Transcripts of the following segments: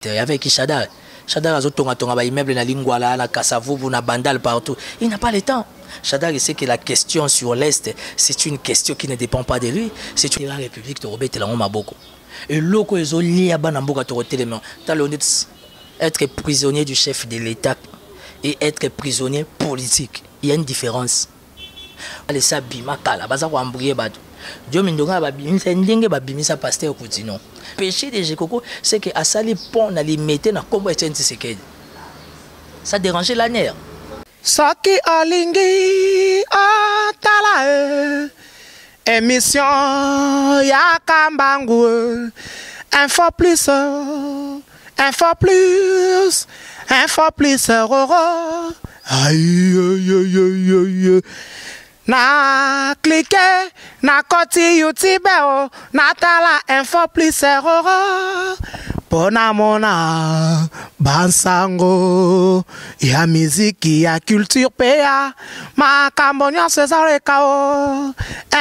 secteur. Avec Ishadar. Shadar a tonga immeuble na Lingwala, na Kasavubu, na Bandal partout. Il n'a pas le temps. Shadar il sait que la question sur l'Est, c'est une question qui ne dépend pas de lui. C'est une république de Robert Telango Maboko. Et l'oko est lié à Banamboka Torotélément. Être prisonnier du chef de l'État et être prisonnier politique. Il y a une différence. Les sabima kala, baza ko embrouiller bato. Dieu mindonga babimisa ndenge babimisa pasteur Koutino. Péché de Jekoko, c'est que asali pont na li mettre na kombo Etienne Tshisekedi. Ça dérangeait la nerf. Saki alingi atala émission ya kambangu info plus aïe aïe aïe aïe na cliquer na koti YouTube na tala info plus pona mona bansango ya miziki ya culture pea makambo nyonso ezaleka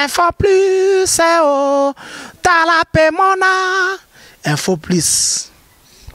info plus tala pe mona info plus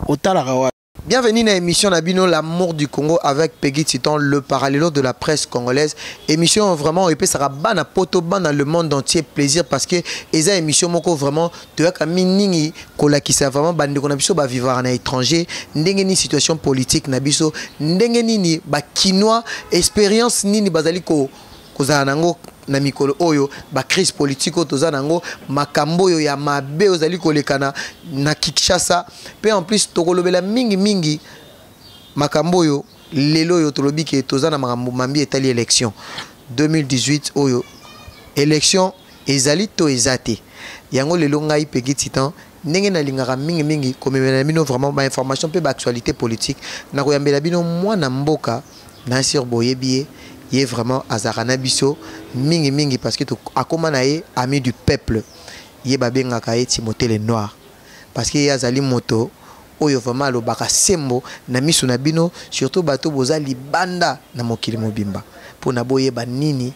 otala. Bienvenue dans l'émission Nabino, l'amour du Congo avec Peggy Titan, le parallélo de la presse congolaise. Émission vraiment, et puis ça va ban poto ban dans le monde entier, plaisir parce que eza émission moko vraiment de la kamini kola qui ça vraiment bande qu'on a biso ba vivre en étranger, ndenge ni situation politique na biso, ndenge ni ba kinois expérience ni bazali ko kozanango na mikolo oyo ba crise politique toza nango makambo yo ya mabe ozali kolekana na Kinshasa pe en plus tokolobela mingi makambo yo lelo yo tolobi ke toza na makambo mambi etali élection 2018 oyo élection ezali to ezate yango lelo ngai Peggy Titan ndenge na lingaka mingi komemela bino vraiment ba information pe ba actualité politique na koyambela bino mwana mboka na sur boyebié. Il est vraiment azarana biso mingi parce que akoma na ye ami du peuple il est babenga kaye Timothée le noir parce que yazali moto oyo vraiment lo baka sembo na misu na bino surtout bato boza libanda na mokili mobimba pour na boye ba nini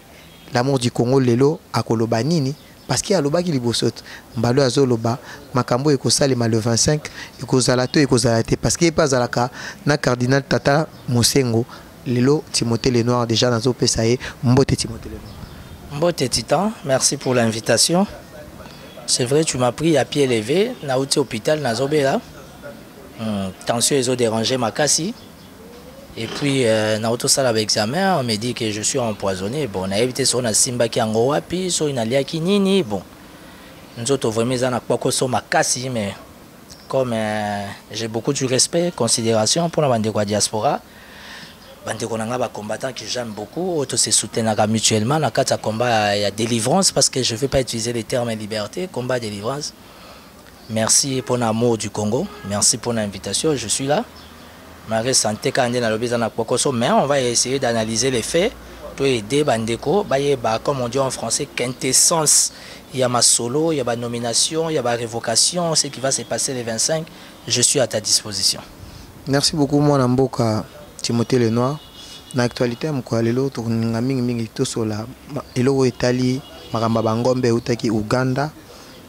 l'amour du Congo lelo akoloba nini parce que alobaki libosot mbalo azoloba makambo ekosalema le 25 ekozala to ekozala te parce que pas zalaka na cardinal Tata Mosengo. Lelo Timothée le Noir déjà dans au PSAE Mbote Timothée le Noir. Mbote Titan, merci pour l'invitation. C'est vrai tu m'as pris à pied levé na outi hôpital na Zobela. Tension ils ont dérangé ma cassi. Et puis na auto salle avec examen, on me dit que je suis empoisonné. Bon, on a évité sur na simba ki ngo wapi, so inalia ki nini. Bon. Nous autres vraiment na kwa ko ma cassi mais comme j'ai beaucoup de respect, considération pour la bande de diaspora. Bande konanga ba combattants que j'aime beaucoup, auto se soutiennent mutuellement dans quatre combat il y a délivrance parce que je ne veux pas utiliser les termes liberté, combat délivrance. Merci pour l'amour du Congo, merci pour l'invitation, je suis là. Malgré santé quand on est dans le besoin mais on va essayer d'analyser les faits pour aider bandeko, comme on dit en français quintessence. Il y a ma solo, il y a ma nomination, il y a ma révocation, ce qui va se passer les 25, je suis à ta disposition. Merci beaucoup mon amboka Timothée le Noir. Dans l'actualité, je suis sur la Italie, Maramba Utaki Uganda,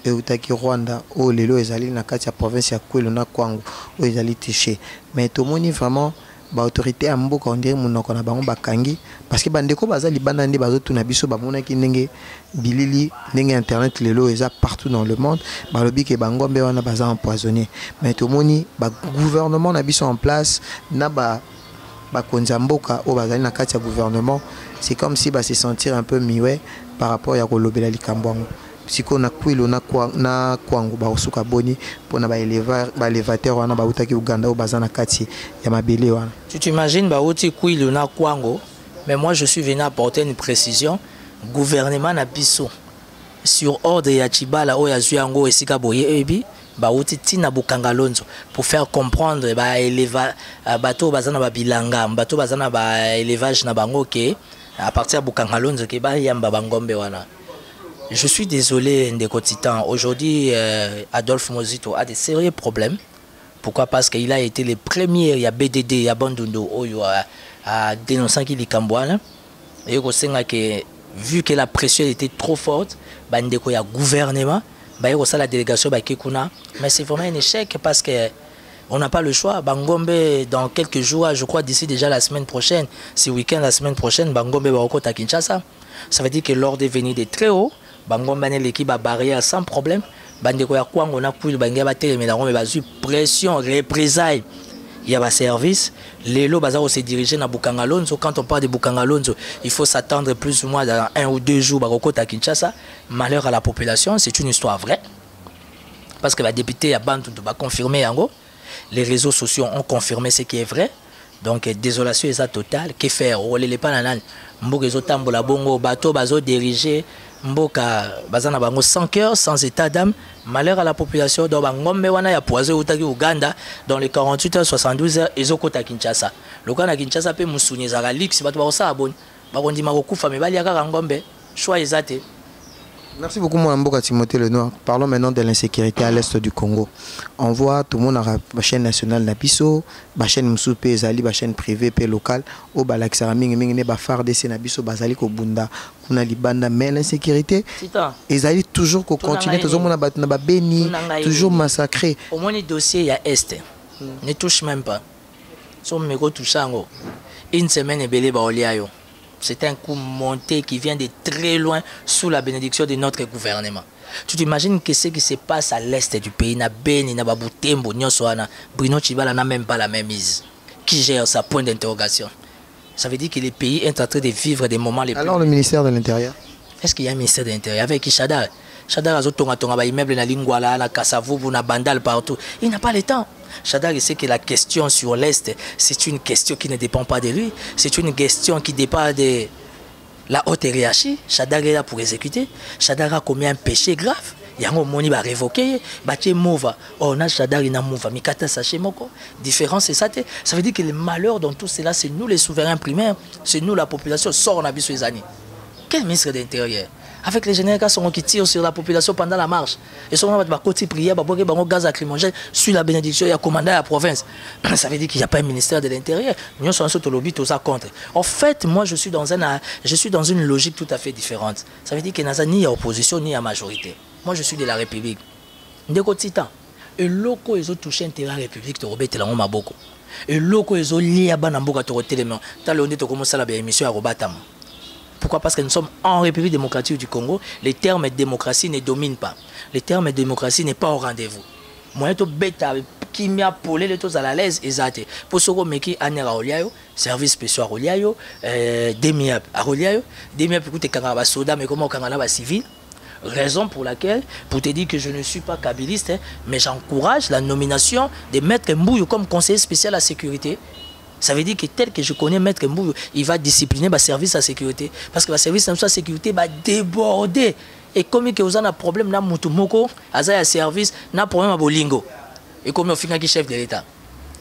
et Utaki Rwanda, où les lois ezali na kati ya province ya Kwilu na Kwango, où ezali tiché. Mais tout le monde vraiment, l'autorité a mboka on dirait mon na bango bakangi, parce que bandeko bazali bandandi bazotu na biso bamona ki ndenge bilili ndenge internet les lois eza partout dans le monde, balobi ke bangombe wana baza empoisonné. Mais tout le monde, gouvernement na biso en place, na ba Konzamboka au bazali na kati ya gouvernement, c'est comme si se sentir un peu mieux par rapport à kolobela likambwango. Siko na Kwilu na Kwango ba osuka boni pona ba élévateur wana ba utaki Uganda au bazana kati ya mabele wana. Tu t'imagines ba uti Kwilu na Kwango, mais moi je suis venu apporter une précision. Gouvernement na biso sur ordre ya Chibala o ya Zuyango esika boye ebi Bauti tina bukangalonzo pour faire comprendre bateau bazana ba bilanga bateau bazana ba élevage na bango ke à partir de bukangalonzo ke ba yamba bangombe wana. Je suis désolé Ndeko Titan, aujourd'hui Adolphe Mozito a des sérieux problèmes. Pourquoi? Parce qu'il a été le premier, il y a BDD, il y a Bandundo à dénoncer qu'il est cambouane. Et vu que la pression était trop forte, il y a gouvernement. La délégation mais c'est vraiment un échec parce que On n'a pas le choix. Bangombe, dans quelques jours, je crois d'ici déjà la semaine prochaine, ce week-end, la semaine prochaine, Bangombe va au à Kinshasa. Ça veut dire que l'ordre est venu de très haut. Bangombe, l'équipe a barrière sans problème. Bandeko ya Kwango na kuil bangia ba télé mais na pression, représailles. Il y a un service. Les lots bazar se diriger na Bukangalonzo. Quand on parle de Bukangalonzo, il faut s'attendre plus ou moins dans 1 ou 2 jours à Kinshasa. Malheur à la population, c'est une histoire vraie. Parce que la députée a Bantu va confirmer en gros. Les réseaux sociaux ont confirmé ce qui est vrai. Donc désolation est totale. Que faire? On les pas nanan. Mboka ezotambola bongo bateau bazo diriger mboka bazana bango sans cœur, sans état d'âme. Malheur à la population. Donc Bangombe wana ya poison utaki Uganda dans les 48 heures 72 heures ezokota Kinshasa. Lokana Kinshasa pe musuni za lix bato ba sa abon. Ba kondima kokufa me bali aka Ngombe. Choix ezate. Merci beaucoup, mon Mboka Timothée Lenoir. Parlons maintenant de l'insécurité à l'est du Congo. On voit tout le monde a la chaîne nationale Nabiso, la chaîne Moussoupe, la chaîne privée, locale, au Balaxaraming, Mingene, Bafar, Dessé Nabiso, Bazali, Kobunda, Kuna Libanda, mais l'insécurité, ils allaient toujours continuer, toujours mon abatna béni, toujours massacré. Au moins, les dossiers, il y a Est. Ne touche même pas. Son mégo touchant, une semaine et belé baoliayo. C'est un coup monté qui vient de très loin sous la bénédiction de notre gouvernement. Tu t'imagines que ce qui se passe à l'est du pays, na Beni, na Babutembo, Nyonsoana, Bruno Chibala n'a même pas la même mise. Qui gère sa point d'interrogation? Ça veut dire que le pays est en train de vivre des moments les plus... Alors le ministère de l'Intérieur? Est-ce qu'il y a un ministère de l'Intérieur avec Ishadar? Shadar a tonga tonga ba immeuble na Lingwala, na Kasavubu, na Bandal partout. Il n'a pas le temps. Shadar sait que la question sur l'Est, c'est une question qui ne dépend pas de lui. C'est une question qui dépend de la haute hiérarchie. Shadar est là pour exécuter. Shadar a commis un péché grave. Yango moni va révoquer, batie mova. On a Shadar ina mova, mikata sache moko. Différence c'est ça. Ça veut dire que le malheur dans tout cela, c'est nous les souverains primaires, c'est nous la population. Sort on a vu sur les années. Quel ministre de l'Intérieur? Avec les généraux qui tirent sur la population pendant la marche. Ils sont là, côté prière, ils gaz lacrymogène sur la bénédiction, il y a commandant à la province. Ça veut dire qu'il n'y a pas un ministère de l'Intérieur. Nous sommes sur le lobby, tout ça contre. En fait, moi, je suis dans une logique tout à fait différente. Ça veut dire qu'il n'y a ni à opposition, ni à majorité. Moi, je suis de la République. Ndeko Titan. Et locaux, ils ont touché intérêt à la République, tu rebelles la Maboko. Et locaux, ils ont lié à Banamboka, tu rebelles les T'as le tu commences à la émission à Robatama. Pourquoi? Parce que nous sommes en République démocratique du Congo. Les termes de démocratie ne dominent pas. Les termes de démocratie n'est pas au rendez-vous. Moi, je suis qui m'a polé les choses à la l'aise exact. Pour ce que meki anera oliayo, service spécial oliayo, demi-up à oliayo, demi-up écoute kangaba soda mais comment kangala ba civil. Raison pour laquelle, pour te dire que je ne suis pas kabiliste, hein, mais j'encourage la nomination de Maître Mbouyo comme conseiller spécial à la sécurité. Ça veut dire que tel que je connais Maître Mbouyo, il va discipliner le service à sécurité. Parce que le service à sécurité va déborder. Et comme il y a un problème, il y a un service, il y a un problème à Bolingo. Et comme il y a un chef de l'État.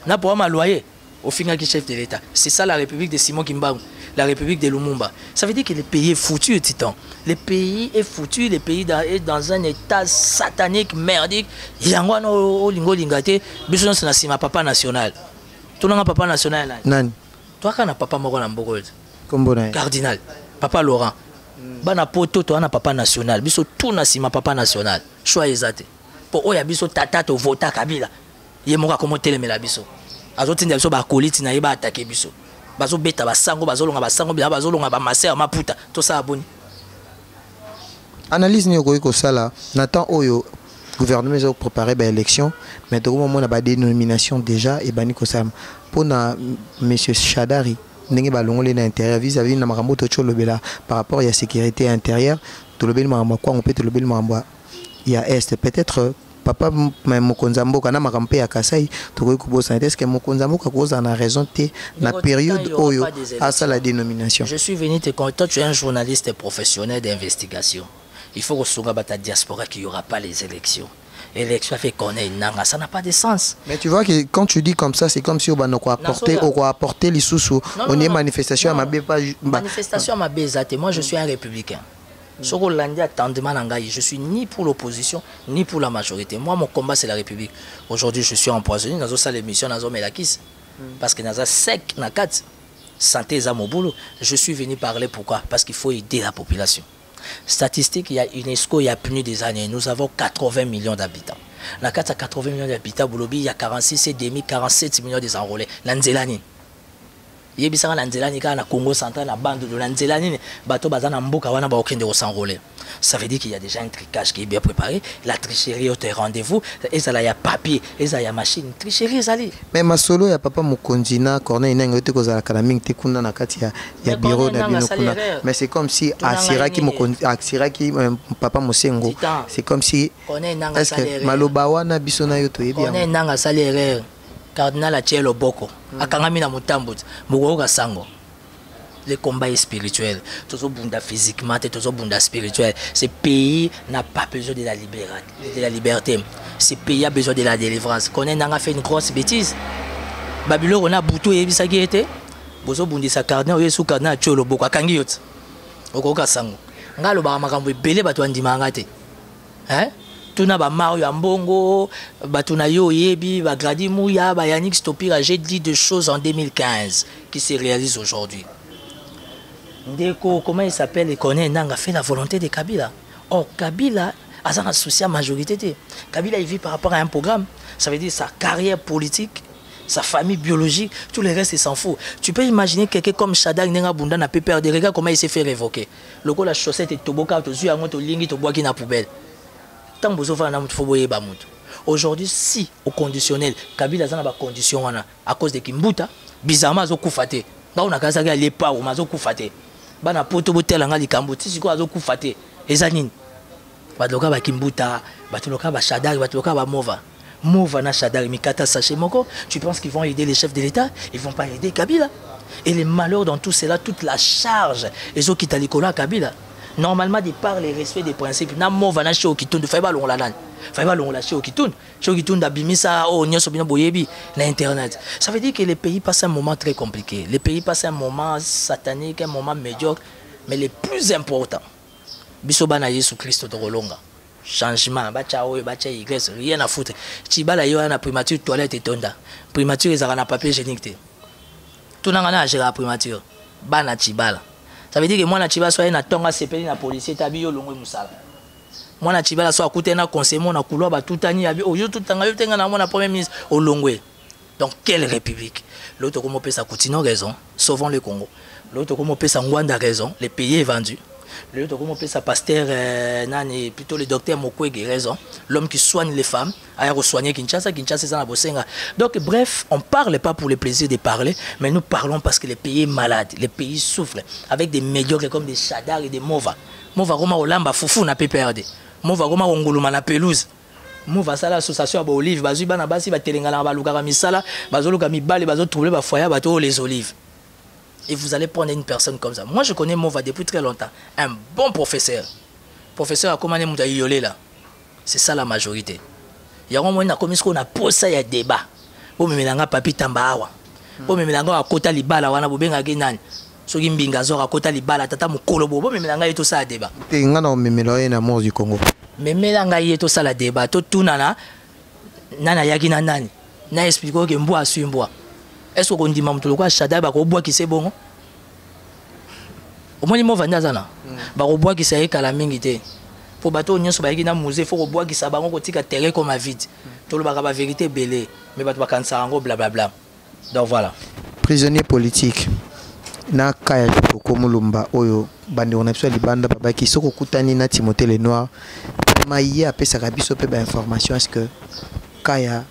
Il y a un problème à loyer. Au final, chef de l'État. C'est ça la République de Simon Kimbangu, la République de Lumumba. Ça veut dire que le pays est foutu, Titan. Le pays est foutu, le pays est dans un état satanique, merdique. Il y a un lingo lingate, besoin de un papa national. Tu n'as pas papa national. Nani? Toi, tu as papa Moro Nambogo. Comme Cardinal. Papa Laurent. Bana poto, tu as papa national. Biso tout n'a papa national. Choix exact. Pour eux, il y a biso tata, tu vota Kabila. Il y a mon comment télémé la biso. Azotinda biso ba koliti na yeba attaquer biso. Bazo beta basango bazolonga basango bien bazolonga ba maser maputa. Tout ça aboni. Analyse ni ko sala Nathan Oyo gouvernement a préparé l'élection mais au moment on a des nominations déjà et bani ko sam pour na monsieur Shadari ndenge balongole na intérieur vis-à-vis na makambo to cholobela par rapport à la sécurité intérieure to lobeli makambo kwa on peut to lobeli makambo il y a est peut-être papa Mokonzamboka na makampe ya Kasai to ko bosa est-ce que Mokonzamboka cause en a raison té na période oyo à ça la dénomination. Je suis venu te conter, tu es un journaliste professionnel d'investigation. Il faut que soit ta diaspora qu'il n'y aura pas les élections. L'élection fait qu'on est nanga, ça n'a pas de sens. Mais tu vois que quand tu dis comme ça, c'est comme si on va apporter les sous-sous. On est manifestation à ma manifestation à ma bézate. Moi, je suis un républicain. Je suis ni pour l'opposition, ni pour la majorité. Moi, mon combat, c'est la République. Aujourd'hui, je suis empoisonné dans une émission, dans une melakis. Parce que dans un sec, dans 4 santé, à mon boulot. Je suis venu parler pourquoi? Parce qu'il faut aider la population. Statistique, il y a UNESCO, il y a plus des années, nous avons 80 millions d'habitants. Na 80 millions d'habitants, il y a 46 et demi, 47 millions de enrôlés. Nanzelani. Il y a Nanzelani, na Congo central, na bande de Nanzelani, bateau bazana mboka wana ba aucun de s'enrôler. Ça veut dire qu'il y a déjà un tricage qui est bien préparé. La tricherie au rendez-vous, et ça là il y a papier, et ça il y a machine, tricherie ça li. Mais ma solo ya papa Mukondina, Corneille Nengo te kozala kalaming te kuna na kati ya bureau na bino kuna. Mais c'est comme si Asiraki Asiraki papa Mosengo, c'est comme si est-ce que maloba wana biso na yo to yebi. Corneille nanga salaire. Cardinal Atielo Boko, Akangami na Mutambut, Mugoga Sango. Le combat est spirituel. Toujours bunda physiquement, toujours bunda spirituel. Ce pays n'a pas besoin de la liberté. Ce pays a besoin de la délivrance. Qu'on a fait une grosse bêtise. Babylone, on a boutou et bisa qui était. Bozo bundi sa cardinal, ou sous cardinal Atielo Boko, Akangiot. Mugoga Sango. Ngalo ba makambo belé batu andimangate. Hein? Tuna ba Mario Ambongo, batuna yo yebi, ba Gradi Mouya, ba Yannick Stopira, j'ai dit des choses en 2015 qui se réalisent aujourd'hui. Ndeko, comment il s'appelle, il connaît Nanga fait la volonté de Kabila. Or Kabila a un souci à majorité. Kabila il vit par rapport à un programme, ça veut dire sa carrière politique, sa famille biologique, tout le reste il s'en fout. Tu peux imaginer quelqu'un comme Shadak Nenga Bunda n'a pas perdre, regarde comment il s'est fait révoquer. Le coup la chaussette est toboka, tu suis à mon lingi, tu bois qui na poubelle. Aujourd'hui, si au conditionnel, Kabila a des conditions à cause de Kimbuta, bizarrement, ils ont koufate. Là, on a casé les pas ou ils ont koufate. Bana poto botel anga likambuti, si quoi ils ont koufate. Ezanine. Batloka ba Kimbuta, batloka ba Shadak, batloka ba Mova. Mova na Shadak, Mikata Saché Moko. Tu penses qu'ils vont aider les chefs de l'État? Ils vont pas aider Kabila. Et les malheurs dans tout cela, toute la charge, ils ont quitté l'école à Kabila. Normalement, de par les respects des principes, na mo vana chez Okitun, de faire long la nan, faire long la chez Okitun d'abimisa oh nyoso bino boyebi na internet. Ça veut dire que les pays passent un moment très compliqué. Les pays passent un moment satanique, un moment médiocre, mais le plus important, bisoba na Yesu Christ de Rolonga. Changement, bacha iglesia, rien à foutre. Chibala yo na primature toilette et tonda. Primature ezaka na papier hygiénique. Tout nangana a géré la primature. Bana chibala. Ça veut dire que moi, na Chibala soit na tonga sepeli na policier tabi yo longo musala. Moi na Chibala soit côté na conseil mon na couloir ba tout tani abi o yo tout tanga yo tenga na mon premier ministre au longwe. Donc quelle république? L'autre comme peut sa Coutinho raison, sauvons le Congo. L'autre comme peut sa Ngwanda raison, le pays est vendu. L'autre comme peut sa pasteur nani plutôt le docteur Mokwege raison, l'homme qui soigne les femmes, a soigné Kinshasa c'est ça na Bosenga. Donc bref, on parle pas pour le plaisir de parler, mais nous parlons parce que le pays est malade, le pays souffre avec des médiocres comme des Chadar et des Mova. Mova Roma Olamba Foufou n'a pas perdu. Mova Roma Onguluma na pelouse. Mova sala association à Olive, bazu bana basi ba telengana ba lukara misala, bazoluka mibale bazo trouver ba foyer bato les olives. Et vous allez prendre une personne comme ça. Moi, je connais Mova depuis très longtemps. Un bon professeur. Professeur a commandé Mouta Yolé là. C'est ça la majorité. Il y a un moment où on a posé ça, il y a débat. Bon, mais on a papi tambawa. Bon, mais on a kota libala, on a bobenga genan. So gimbinga zora kota libala, tata mukolo bo. Bon, mais on a tout ça à débat. Et on a mémélangé la mort du Congo. Mais on a tout ça à débat. Tout nana, nana yagina nani. Na expliqué que mboa su mboa. Est-ce qu'on dit que le Chada va boire qui c'est bon? Au moins, il m'a vendu à ça. Va boire qui c'est à la mingité. Pour bateau, on a un musée, faut boire qui s'abat, on a terre comme à vide. Tout le bagage vérité belé, mais bateau quand ça en blablabla. Donc voilà. Prisonnier politique. Na kaya comme Lumba, oyo bande on a besoin de bande baba qui sont kutani na Timothée le Noir. Maïe a fait sa rabiso pe ba information est-ce que kaya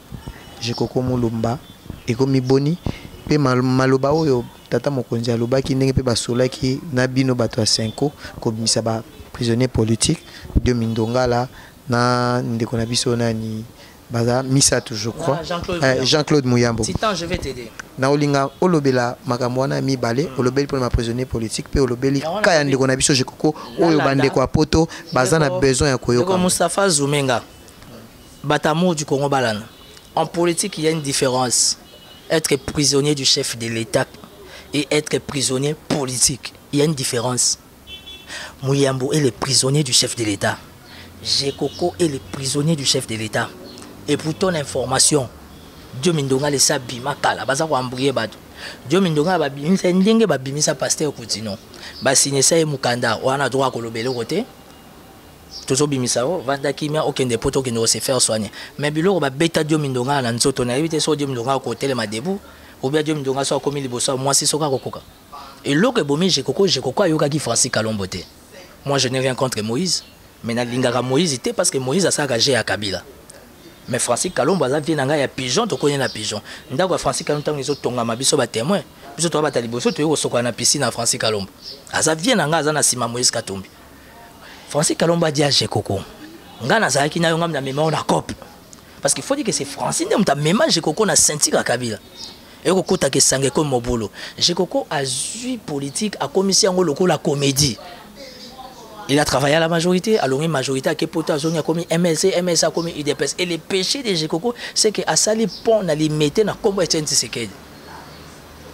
je comme Lumba et comme boni pe maloba oyo tata mokonzi aloba ki ndenge pe basola ki na bino bato ya 5 ko bimisa ba prisonnier politique de Mindonga là na ndeko na biso nani baza Misato je crois Jean-Claude Mouyambo. Titan, je vais t'aider. Na olinga olobela makambo wana mibale olobeli pour ma prisonnier politique pe olobeli kaya ndeko na biso je koko oyo bandeko a poto baza na besoin ya koyoka. Comme Moustapha Zoumenga Batamo du Congo Balana. En politique, il y a une différence. Être prisonnier du chef de l'État et être prisonnier politique. Il y a une différence. Mouyambo est le prisonnier du chef de l'État. Jekoko est le prisonnier du chef de l'État. Et pour ton information, Dieu Mindonga le sabima kala. Baza ko ambouye bato. Dieu Mindonga babimisa ndenge babimisa pasteur Coutinho. Ba signé ça et Mukanda. On a droit à kolobele côté. Tozo bimisao vanda kimia okende poto okende se faire soigner. Mais biloko ba beta dio mindonga na nzoto na éviter so dio mindonga ko telema debout ou bien dio mindonga so komi liboso moi si soka kokoka. Et loko bomi Jekoko ayoka ki Francis Kalombo te. Moi je n'ai rien contre Moïse, mais na lingaka Moïse était parce que Moïse a sa gagé à Kabila. Mais Francis Kalombo a vient nanga ya pigeon to connait na pigeon. Ndako Francis Kalombo tango zo tonga mabiso ba témoin. Biso to ba taliboso to yo soka na piscine na Francis Kalombo. Aza vient nanga aza na sima Moïse Katumbi. Francis Kalombo dit à Jekoko, ngana zaki na yonga na mémoire na cop. Parce qu'il faut dire que c'est Francis ndem ta mémoire Jekoko na sentir à Kabila. Et kokota ke sange ko mobolo. Jekoko a vu politique a commission ngo loko la comédie. Il a travaillé à la majorité, à l'origine majorité à Kepota zone a commis MLC, MLC a commis UDPS et le péché de Jekoko c'est que à sali pont na li mettait na combo Etienne Tshisekedi.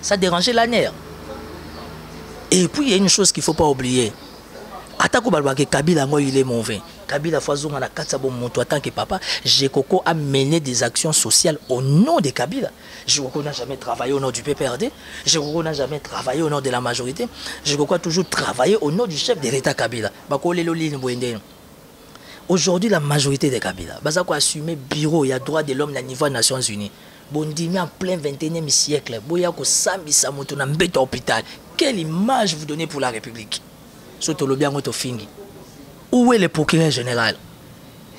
Ça dérangeait la nerf. Et puis il y a une chose qu'il faut pas oublier. Atako balbake Kabila ngo il est mauvais. Kabila Fazonga na katsabo monto en tant que papa, Jekoko a mené des actions sociales au nom de Kabila. Jekoko n'a jamais travaillé au nom du PPRD. Jekoko n'a jamais travaillé au nom de la majorité. Jekoko a toujours travaillé au nom du chef de l'État Kabila. Aujourd'hui, la majorité de Kabila, Bazako a assumé bureau, il y a droit de l'homme à niveau des Nations Unies. Bondimi en plein 21e siècle, Boyako Sambi Samoto na mbeta hôpital. Quelle image vous donnez pour la République? Surtout le bien fingi. Où est le procureur général?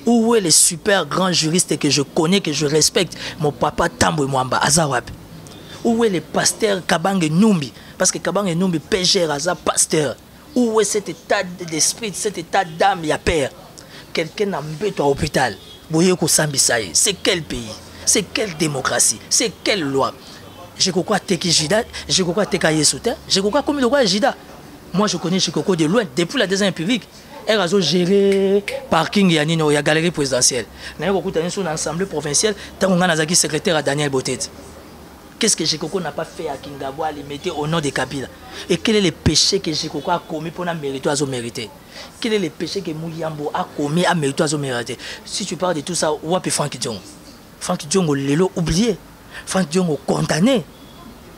Où est le super grand juriste que je connais, que je respecte? Mon papa Tambo Mwamba, Azawab. Où est le pasteur Kabange Numbi? Parce que Kabange Numbi, pécheur, Azar, pasteur. Où est cet état d'esprit, cet état d'âme, ya père? Quelqu'un n'a pas à l'hôpital. C'est quel pays? C'est quelle démocratie? C'est quelle loi? Je crois que Jida, je crois que Yesuta, je crois que comme Jida. Moi je connais Jekoko de loin, depuis la deuxième République. Elle a géré parking Yanino, il y a galerie présidentielle. Nous avons une assemblée provinciale, tant qu'on a secrétaire à Daniel Botet. Qu'est-ce que Jekoko n'a pas fait à Kingabo, à les mettre au nom de Kabila? Et quel est le péché que Jekoko a commis pour mériter à mériter? Quel est le péché que Mouyambo a commis à mériter à mériter? Si tu parles de tout ça, où est Franck Dion? Franck Dion, l'élo oublié. Franck Dion, condamné.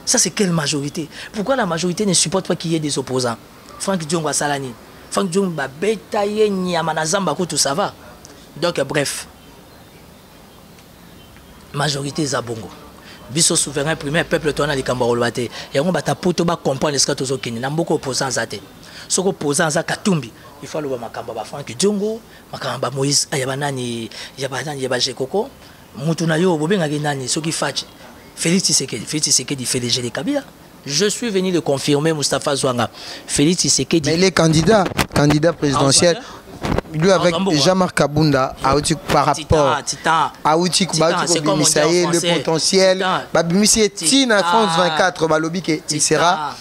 Ça, c'est quelle majorité? Pourquoi la majorité ne supporte pas qu'il y ait des opposants? Franck Dion va Salani. Franck Dion va bétailler Niamanazamba, tout ça va. Donc, bref. Majorité Zabongo. Biso souverain premier peuple tona li kamba olwate. Et on va tapoto ba comprendre ce que tu as dit. N'a beaucoup opposants zate. Ce que opposants za Katumbi. Il faut le voir makamba ba Franck Diongo, makamba Moïse, yabanani, yaba Jekoko. Mutuna yo bobenga nani, ce qui fait. Félix Tshisekedi fait léger les Kabila. Je suis venu le confirmer, Moustapha Zouanga. Félix Tshisekedi. Mais il est candidat présidentiel. Lui avec Jean-Marc Kabunda, par rapport à Outik, le potentiel, Tina France 24, il sera.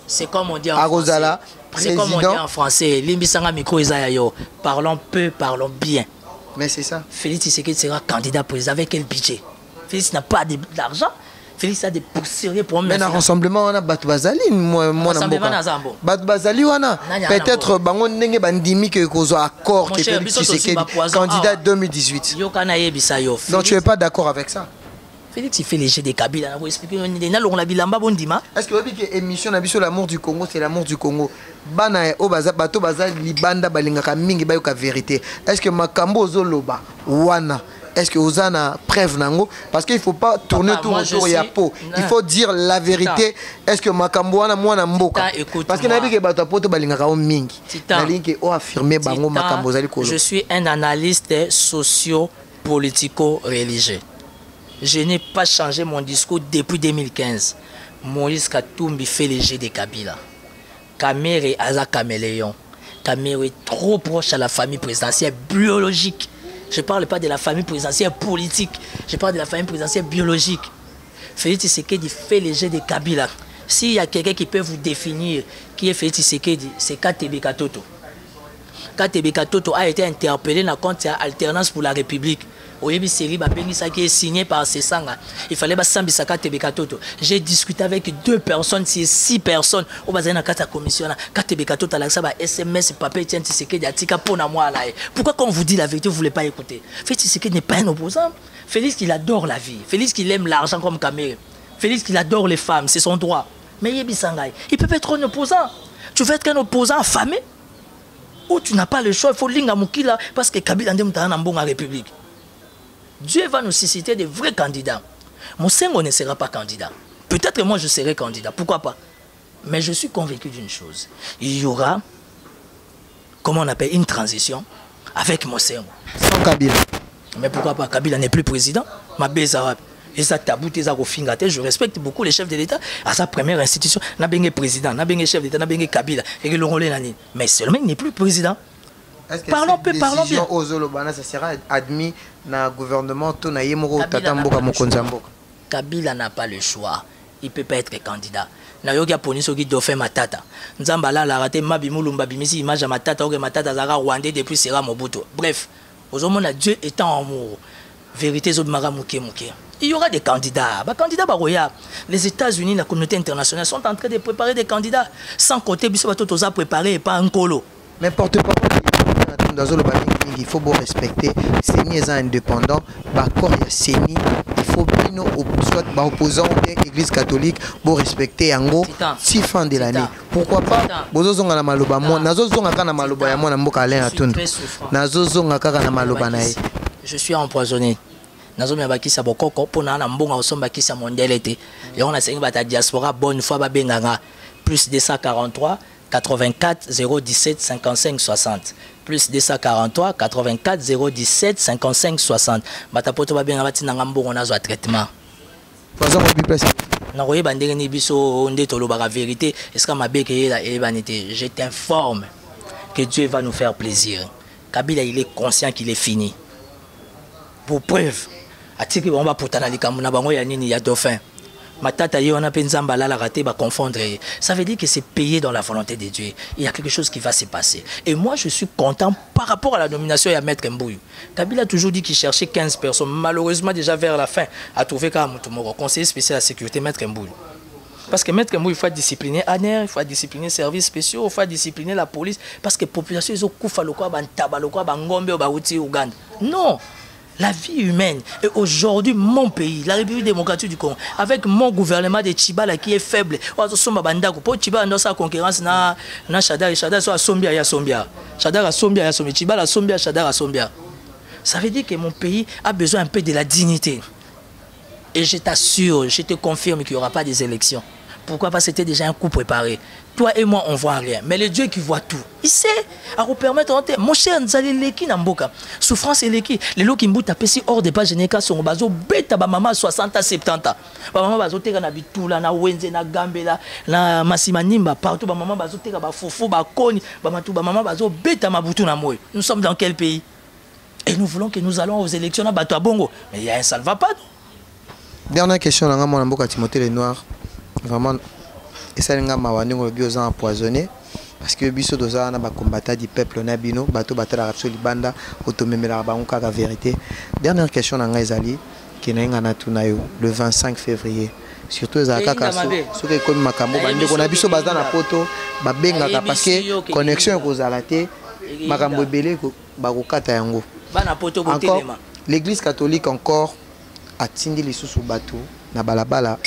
C'est comme on dit en français. C'est comme on dit en français. Limbisanga micro Isayayo. Parlons peu, parlons bien. Mais c'est ça. Félix Tshisekedi sera candidat président avec quel budget? Félix n'a pas d'argent. Félix a des poussières pour moi. Mais dans rassemblement, on a Batbazali. Batbazali, peut-être bango nenge bandimi que kozo accord que Félix Tshisekedi candidat 2018. Donc tu es pas d'accord avec ça? Félix il fait léger des Kabila. Est-ce que l'émission l'amour du Congo, c'est l'amour du Congo? Bana obaza bato baza libanda balingaka mingi bayoka vérité. Est-ce que makambo zoloba wana? Est-ce que vous avez une preuve? Parce qu'il ne faut pas tourner tout autour de peau. Il faut dire la vérité. Est-ce que makambo wana mwana mboka? Parce que nabi ke bato poto balingaka o mingi. Nalingi o affirmer bango makambo zali kolo. Je suis un analyste socio-politico-religieux. Je n'ai pas changé mon discours depuis 2015. Moïse Katumbi fait le jeu de Kabila. Kamere Aza Caméléon. Kamere est trop proche à la famille présidentielle biologique. Je ne parle pas de la famille présidentielle politique. Je parle de la famille présidentielle biologique. Félix Tshisekedi fait le jeu de Kabila. S'il y a quelqu'un qui peut vous définir qui est Félix Tshisekedi, c'est Katebe Katoto. Katebe Katoto a été interpellé dans le compte Alternance pour la République. Qui est signé par Sesanga. Il fallait j'ai discuté avec 2 personnes, 6 personnes. Au bas de la commission, SMS, papier, tiens, pourquoi quand on vous dit la vérité, vous ne voulez pas écouter? Félix Tshisekedi n'est pas un opposant. Félix, il adore la vie. Félix, il aime l'argent comme Kamere. Félix, il adore les femmes, c'est son droit. Mais il peut pas être un opposant. Tu veux être un opposant affamé? où tu n'as pas le choix, il faut linga mukila parce que Kabila ndem tana mbonga république. Dieu va nous susciter des vrais candidats. Mosengo ne sera pas candidat. Peut-être moi je serai candidat, pourquoi pas. Mais je suis convaincu d'une chose. Il y aura, comment on appelle, une transition avec Mosengo. Sans Kabila. Mais pourquoi pas? Kabila n'est plus président. Et ça tabou, je respecte beaucoup les chefs de l'État à sa première institution. N'a pas président, n'a pas chef d'État, n'a pas Kabila. Mais seulement il n'est plus président. Parlons peu, parlons bien. Ça sera admis dans le gouvernement. Kabila n'a pas le choix. Il ne peut pas être candidat. Nayoga Poniso qui dauphin Matata. Nzambala la raté Mabimulumba Bimisi image à Matata, ou Matata Zara Rwandais depuis Sera Mobuto. Bref, aux hommes Dieu étant en amour. Vérité Zodmara Mouké Mouké. Il y aura des candidats. Les États-Unis, la communauté internationale sont en train de préparer des candidats. Sans compter, Bissobato a préparé et pas un colo. Mais porte-parole, il faut respecter. Séni est indépendant. Il faut soit opposant l'église catholique pour respecter Yango 6 fins de l'année. Pourquoi pas? Je suis empoisonné. Nazo mia bakisa bokoko pona na mbonga osomba kisa mondelete. Et on a signé bata diaspora bonne fois ba benganga plus 243 84 017 55 60 plus 243 84 017 55 60 bata poto ba benga batinanga mbongo nazo traitement. Faisons au plus na koyeba ndenge ni biso nde tolobaka vérité est-ce que mabeke yela ebanité. Je t'informe que Dieu va nous faire plaisir. Kabila il est conscient qu'il est fini. Pour preuve atiki on va pourtant likambo na bango ya nini ya dauphin matata ye on a penzamba la raté ba confondre. Ça veut dire que c'est payé dans la volonté de Dieu. Il y a quelque chose qui va se passer. Et moi je suis content par rapport à la nomination de Maître Mbouy. Kabila a toujours dit qu'il cherchait 15 personnes. Malheureusement déjà vers la fin a trouvé qu'un conseiller spécial à la sécurité Maître Mbouy. Parce que Maître Mbouy il faut discipliner ANER, il faut discipliner services spéciaux, il faut discipliner la police parce que la population ils ont koufa lokwa bantaba lokwa bangombe ou bauti Ouganda. Non. La vie humaine. Et aujourd'hui, mon pays, la République démocratique du Congo, avec mon gouvernement de Tchibala qui est faible, pour Tchibala dans sa concurrence, na Chadar, Chadar soit Sombia, ya Sombia. Chadar a Sombia, ya Sombia. Tchibala a Sombia, Chadar a Sombia. Ça veut dire que mon pays a besoin un peu de la dignité. Et je t'assure, je te confirme qu'il n'y aura pas des élections. Pourquoi? Parce que c'était déjà un coup préparé. Toi et moi, on ne voit rien. Mais le Dieu qui voit tout, il sait. À vous permettre, mon cher Nzali Leki Namboka, souffrance et Leki, les lots qui m'ont tapé si hors des pages génétiques sont bazo bêta, ba maman 60 à 70 ans. Ba maman bazo teka na bitula, na wenze, na gambela, na masimanimba, partout, ba maman bazo teka ba fofo, ba koni, ba maman bazo bêta mabutu na moi. Nous sommes dans quel pays? Et nous voulons que nous allons aux élections à Bato Bongo. Mais il y a un salvapado. Dernière question, on a Mboka Timothée le Noir. Vraiment, et ça n'a pas été empoisonné parce que biso doza na ba combattant du peuple na bino bato batala rapso libanda otomemela bango la vérité. Dernière question na ngazali qui na ngana tunayo le 25 février surtout za kaka so que comme makambo bande ko na biso baza na poto ba benga parce que connexion ko zalate makambo belé ko ba ko kata yango bana poto botelema. L'église catholique encore a tindi lisusu bato na balabala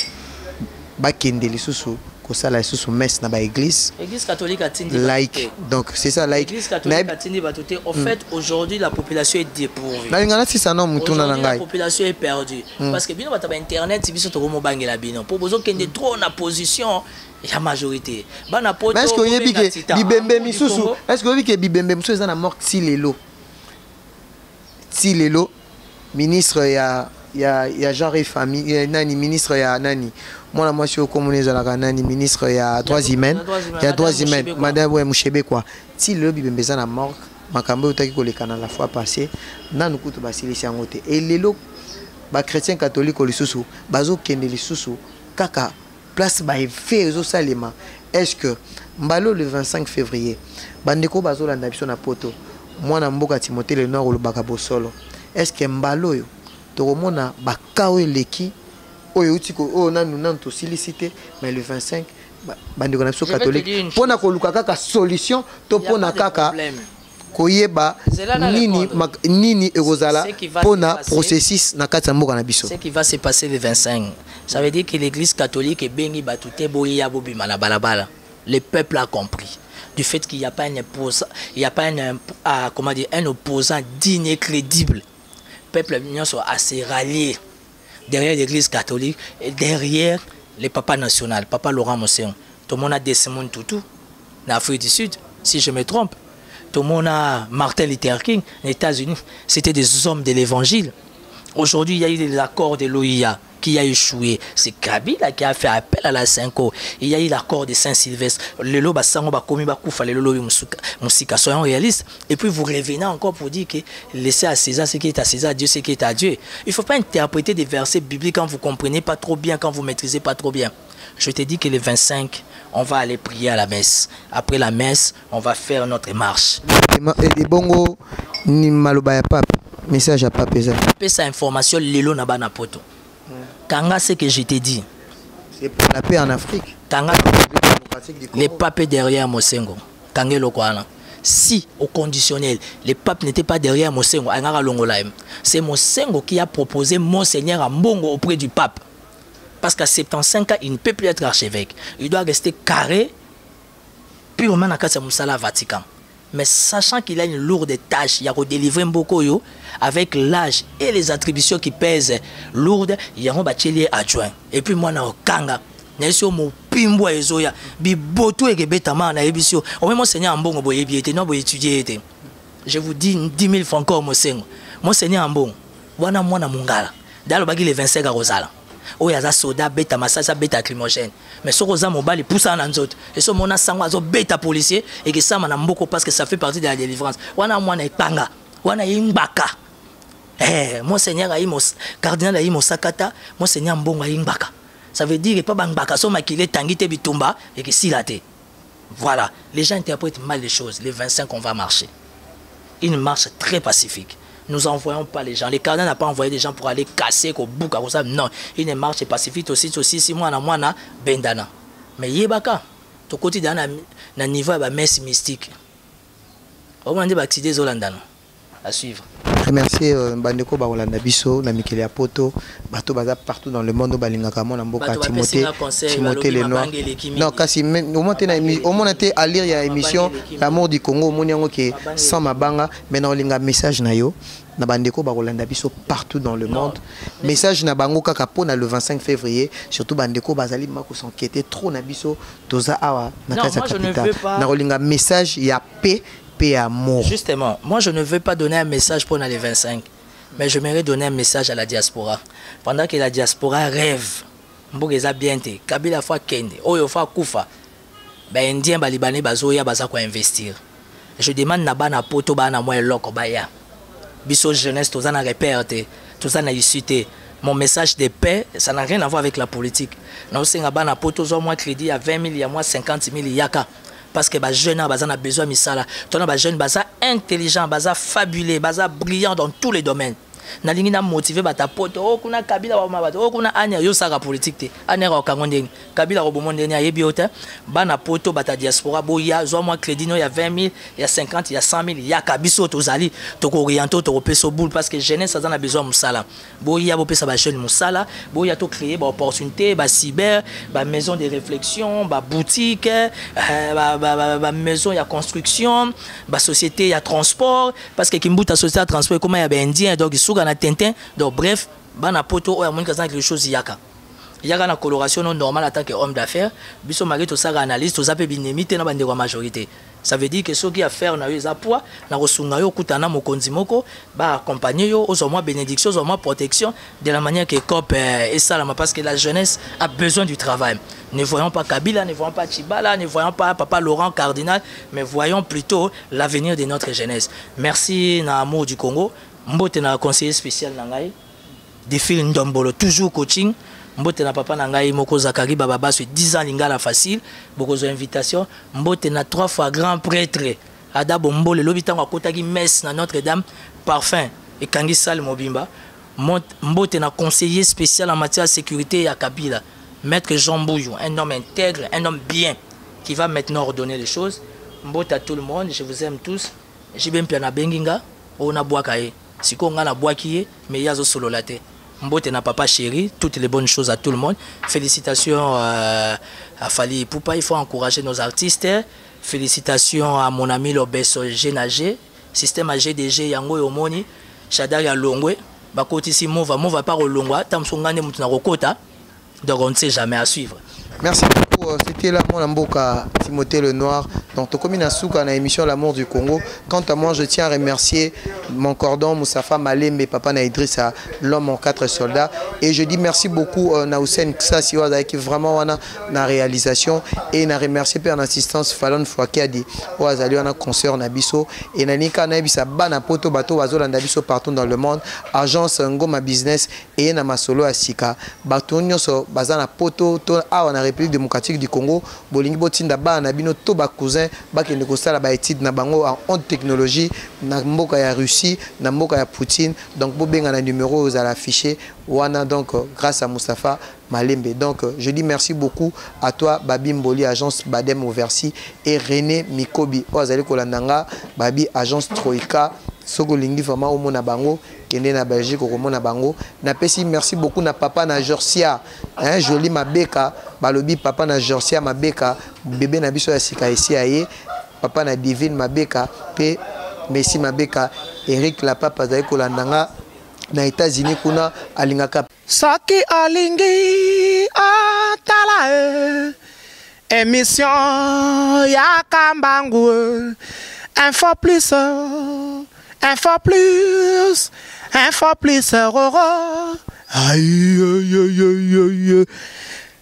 bakende lisusu ko sala lisusu messe na ba église. Église catholique a tindi like donc c'est ça like. L'église catholique a tindi batoté. En fait aujourd'hui la population est dépourvue. Na ngana si ça non mutuna na ngai. La population est perdue parce que bino bataba internet biso to mo bangela bino. Pour besoin kende trop na position la majorité. Bana poto. Est-ce que yebi ke bibembe misusu? Est-ce que yebi ke bibembe misusu za na mort si lelo? Si lelo ministre ya genre et famille nani ministre ya nani moi je suis au communiste la nani ministre ya droits humains madame ouais Mouchebe quoi si le bibembeza na mort makambo utaki ko lekana la fois passée nanu kutu basilisi yango te et lelo ba chrétien catholique lisusu bazo kende lisusu kaka place ba fait zo salema. Est-ce que mbalo le 25 février bandeko bazo landa biso na poto mwana mboka Timothée le Noir olobaka bosolo? Est-ce que mbalo yo Toromona bakao eleki oyo utiko o nanu to silicité mais le 25 bande ko na biso catholique pona ko luka kaka solution to pona kaka koyeba nini ekozala pona processus na kati mboka na biso. Ce qui va se passer le 25 ça veut dire que l'église catholique est bengi batute boya bobima na balabala. Le peuple a compris. du fait qu'il n'y a pas un opposant, il y a pas comment dire, un opposant digne et crédible. Le peuple soit assez rallié derrière l'église catholique et derrière les papas nationaux, papa Laurent Mousséon. Tout le monde a Desmond Tutu, en Afrique du Sud, si je me trompe. Tout le monde a Martin Luther King, aux États-Unis. C'était des hommes de l'évangile. Aujourd'hui, il y a eu l'accord de l'OIA qui a échoué. C'est Kabila qui a fait appel à la Cinco. Il y a eu l'accord de Saint-Sylvestre. Le lot basango bakomi bakoufa le lot musika. Soyons réalistes. Et puis vous revenez encore pour dire que laissez à César ce qui est à César, Dieu ce qui est à Dieu. Il ne faut pas interpréter des versets bibliques quand vous ne comprenez pas trop bien, quand vous ne maîtrisez pas trop bien. Je te dis que le 25, on va aller prier à la messe. Après la messe, on va faire notre marche. Et bongo ni malobaya pape. Message à pape. Sa information lelo na bana poto. Kanga ce que je t'ai dit. C'est pour la paix en Afrique. Kanga les papes derrière Mosengo. Kanga lokwana. Si au conditionnel, les papes n'étaient pas derrière Mosengo, c'est Mosengo qui a proposé Monseigneur Ambongo auprès du pape. Parce qu'à 75 ans, il ne peut plus être archevêque. Il doit rester carré, purement dans le Moussala Vatican. Mais sachant qu'il a une lourde tâche, il y a redélivré Mbokoyo, avec l'âge et les attributions qui pèsent lourdes, il y a un bachelier adjoint. Et puis moi, je Kanga. Je Pimbo et Zoya, Biboto et Gebetama, Naibisio. Au même Monseigneur Ambongo, Boyebiete, non, Boyetudiete. Je vous dis 10 000 francs encore, Monseigneur Ambongo, Wana Mwana Mungala, dans le bagui les 25 à Rosala. Oh, il y a des soldats, bêta massage, bêta lacrymogène. Mais ce rosa mobile, il pousse en autres. Et ce mona sang, bêta policier, et que ça m'a beaucoup parce que ça fait partie de la délivrance. Wana mwana panga, wana imbaka. Eh, Monseigneur Aïmos, cardinal Aïmos Sakata, Monseigneur Mbongo Imbaka. Ça veut dire que pas Bangaka, son maquillé tangite bitumba, et que si la té. Voilà, les gens interprètent mal les choses. Les 25, on va marcher. Une marche très pacifique. Nous n'envoyons pas les gens. Les cardinaux n'ont pas envoyé des gens pour aller casser au bouc. Non, une marche pacifique aussi. Si moi, na bendana. Mais yebaka, tout côté dans le niveau de la messe mystique. On va dire que c'est à suivre. Remercier Bandeko Baolanda Biso, na Mikele Apoto, bato baza partout dans le monde balingaka mona mboka Timothée Lenoir. Non, kasi au moins à lire ya émission L'amour du Congo, moni yango ke sans mabanga, mais na olinga message na yo na Bandeko Baolanda Biso partout dans le monde. Message na bango kaka pona le 25 février, surtout Bandeko bazali mako s'enquêter trop na biso toza awa na kasa capitale. Na olinga message ya paix. Amour. Justement, moi je ne veux pas donner un message pour les 25, mais je m'aimerais donner un message à la diaspora. Pendant que la diaspora rêve, Mbogeza biente, Kabila fa kende, Oyo fa kufa, ben Indien ba Libanais bazoya baza quoi investir. Je demande na bana poto bana moi loko baya. Biso jeunesse tous na reperte, tous na issue. Mon message de paix, ça n'a rien à voir avec la politique. Na osenga bana poto zo moi crédit à 20 000, il y a moi 50 000 yaka. Parce que les jeunes ont besoin de ça. Les jeunes sont intelligents, fabuleux, brillants dans tous les domaines. Na lingi na motiver bata poto o kuna Kabila wa mabata o kuna anya yo saka politique te anya ka kangonde Kabila ko bomonde ni ayebi ota bana poto bata diaspora boya zo moi crédit no ya 20 000 ya 50 ya 100 000 ya kabiso tozali to ko oriento to ko peso boule parce que jeunesse ça a besoin musala boya bo pesa ba jeune musala boya to créer ba opportunité ba cyber ba maison de réflexion ba boutique ba maison ya construction ba société ya transport parce que kimbuta société transport comment ya ba indien donc na Tintin, donc bref, bana poto o ya moni kazana quelque chose yaka. Yaka na coloration non normale en tant qu'homme d'affaires, biso mari to ça analyse to ça pe binemite na bande majorité. Ça veut dire que ce qui a faire na yo za poids na rosunga yo kutana mokonzi moko ba accompagner yo aux moins bénédiction aux moins protection de la manière que COP et ça parce que la jeunesse a besoin du travail. Ne voyons pas Kabila, ne voyons pas Tchibala, ne voyons pas Papa Laurent Cardinal, mais voyons plutôt l'avenir de notre jeunesse. Merci na amour du Congo. Mbote na conseiller spécial nangai Défile Ndombolo toujours coaching mbote na papa nangai moko Zakari Bababa sur 10 ans lingala facile beaucoup d'invitation mbote na 3 fois grand prêtre Adabo Mbole lobitango akotaki messe na Notre-Dame parfum et kangi sal mobimba mbote na conseiller spécial en matière de sécurité ya Kabila maître Jean Bouyou un homme intègre un homme bien qui va maintenant ordonner les choses mbote à tout le monde je vous aime tous j'ai bien piana benginga on a boakaye si on a boakiye mais yazo solo laté mbote na papa chéri toutes les bonnes choses à tout le monde félicitations à Fali Poupa il faut encourager nos artistes Félicitations à mon ami Lobeso Génagé, système AGDG Yango Yomoni, Chadari à Longwe, Bakoti si Mova pas au Longwa, Tamsungane Mutuna Rokota, donc on ne sait jamais à suivre. Merci beaucoup. C'était là mon Amboka Timothée Le Noir. Donc, Tokomi Nasuka dans l'émission L'amour du Congo. Quant à moi, je tiens à remercier mon cordon, Moussafa Malembe, Papa Naïdrissa, l'homme en 4 soldats. Et je dis merci beaucoup à Hussein Ksasi qui est vraiment dans la réalisation. Et je remercie en assistance Fallon Fouakadi, qui est un concert Nabiso. Et Nanika Nabisa Bana Poto Bato Wazola Nabiso partout dans le monde. Agence Ngoma Business et Namasolo Asika. Bato Nyoso Bazana Poto, en République démocratique du Congo. Bolingi Botinda Bana Bino Toba Cousin. Bakende kosala ba étude na bango en haute technologie na mboka ya Russie na mboka ya Poutine donc bobenga na numéro aux affiché wana donc grâce à Moustapha Malembe donc je dis merci beaucoup à toi Babi Mboli agence Badem Oversi et René Mikobi ozali kolandanga Babi agence Troika soko lingi fama omona bango kende na Belgique okomona bango na pesi merci beaucoup na papa na Jorsia hein joli mabeka balobi papa na Jorsia mabeka bébé na biso ya sika ici aye papa na Divine mabeka pe Messi mabeka Eric la papa zali kolandanga na États-Unis kuna alingaka Saki alingi atala émission ya kambangu info plus roro aïe aïe aïe aïe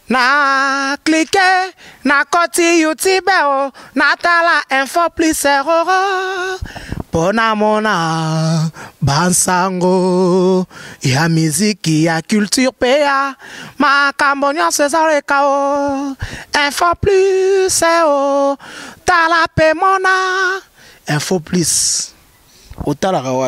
na cliquer na koti YouTube na tala info plus roro pona mona bansango ya miziki ya culture pea makambo nyonso ezaleka info plus tala pe mona info plus otalaka